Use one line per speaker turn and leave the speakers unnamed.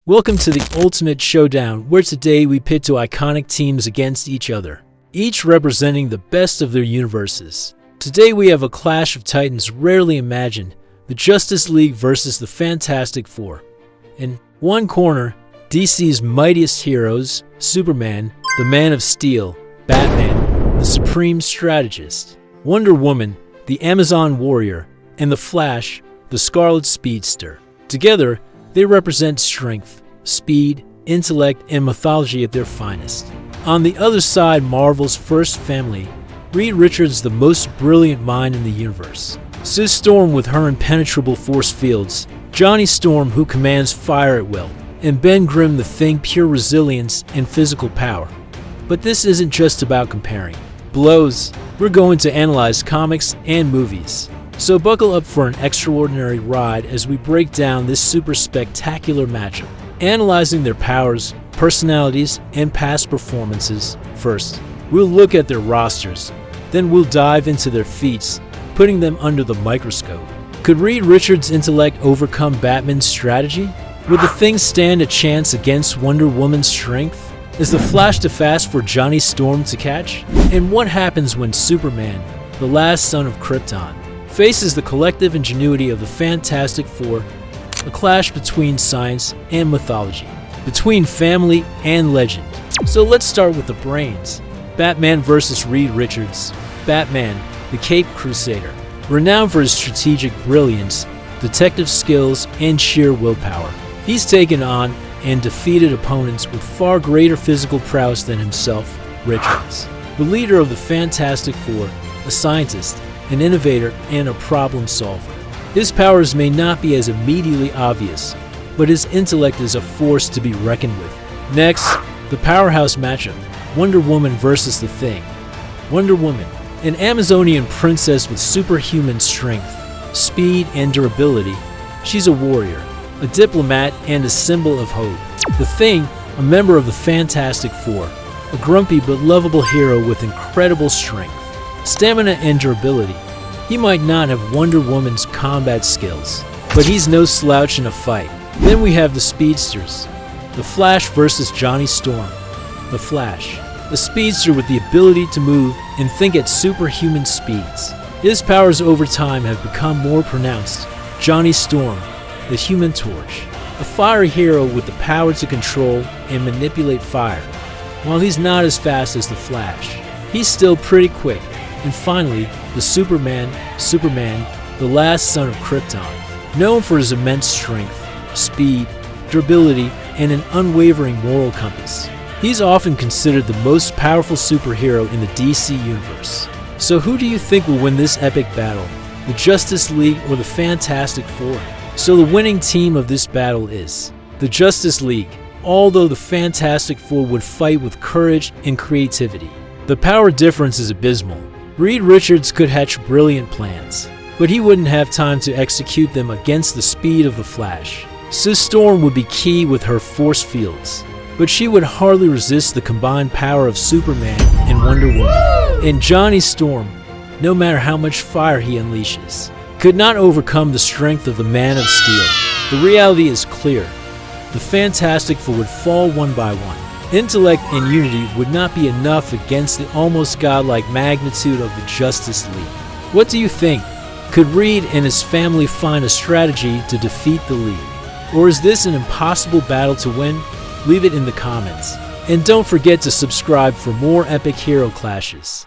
Welcome to the Ultimate Showdown, where today we pit two iconic teams against each other, each representing the best of their universes. Today we have a clash of titans rarely imagined, the Justice League versus the Fantastic Four. In one corner, DC's mightiest heroes, Superman, the Man of Steel, Batman, the Supreme Strategist, Wonder Woman, the Amazon Warrior, and the Flash, the Scarlet Speedster. Together, they represent strength, speed, intellect, and mythology at their finest. On the other side, Marvel's first family, Reed Richards, the most brilliant mind in the universe, Sue Storm with her impenetrable force fields, Johnny Storm who commands fire at will, and Ben Grimm the Thing, pure resilience and physical power. But this isn't just about comparing blows. We're going to analyze comics and movies. So buckle up for an extraordinary ride as we break down this super spectacular matchup, analyzing their powers, personalities, and past performances. First, we'll look at their rosters, then we'll dive into their feats, putting them under the microscope. Could Reed Richards' intellect overcome Batman's strategy? Would the Thing stand a chance against Wonder Woman's strength? Is the Flash too fast for Johnny Storm to catch? And what happens when Superman, the last son of Krypton, faces the collective ingenuity of the Fantastic Four, a clash between science and mythology, between family and legend? So let's start with the brains. Batman versus Reed Richards. Batman, the Caped Crusader, renowned for his strategic brilliance, detective skills, and sheer willpower. He's taken on and defeated opponents with far greater physical prowess than himself. Richards, the leader of the Fantastic Four, a scientist, an innovator, and a problem solver. His powers may not be as immediately obvious, but his intellect is a force to be reckoned with. Next, the powerhouse matchup, Wonder Woman versus the Thing. Wonder Woman, an Amazonian princess with superhuman strength, speed, and durability. She's a warrior, a diplomat, and a symbol of hope. The Thing, a member of the Fantastic Four, a grumpy but lovable hero with incredible strength, stamina, and durability. He might not have Wonder Woman's combat skills, but he's no slouch in a fight. Then we have the Speedsters. The Flash versus Johnny Storm. The Flash, a speedster with the ability to move and think at superhuman speeds. His powers over time have become more pronounced. Johnny Storm, the Human Torch, a fiery hero with the power to control and manipulate fire. While he's not as fast as the Flash, he's still pretty quick. And finally, the Superman, the last son of Krypton, known for his immense strength, speed, durability, and an unwavering moral compass. He's often considered the most powerful superhero in the DC universe. So who do you think will win this epic battle? The Justice League or the Fantastic Four? So the winning team of this battle is the Justice League, although the Fantastic Four would fight with courage and creativity. The power difference is abysmal. Reed Richards could hatch brilliant plans, but he wouldn't have time to execute them against the speed of the Flash. Sue Storm would be key with her force fields, but she would hardly resist the combined power of Superman and Wonder Woman. And Johnny Storm, no matter how much fire he unleashes, could not overcome the strength of the Man of Steel. The reality is clear. The Fantastic Four would fall one by one. Intellect and unity would not be enough against the almost godlike magnitude of the Justice League. What do you think? Could Reed and his family find a strategy to defeat the League? Or is this an impossible battle to win? Leave it in the comments. And don't forget to subscribe for more epic hero clashes.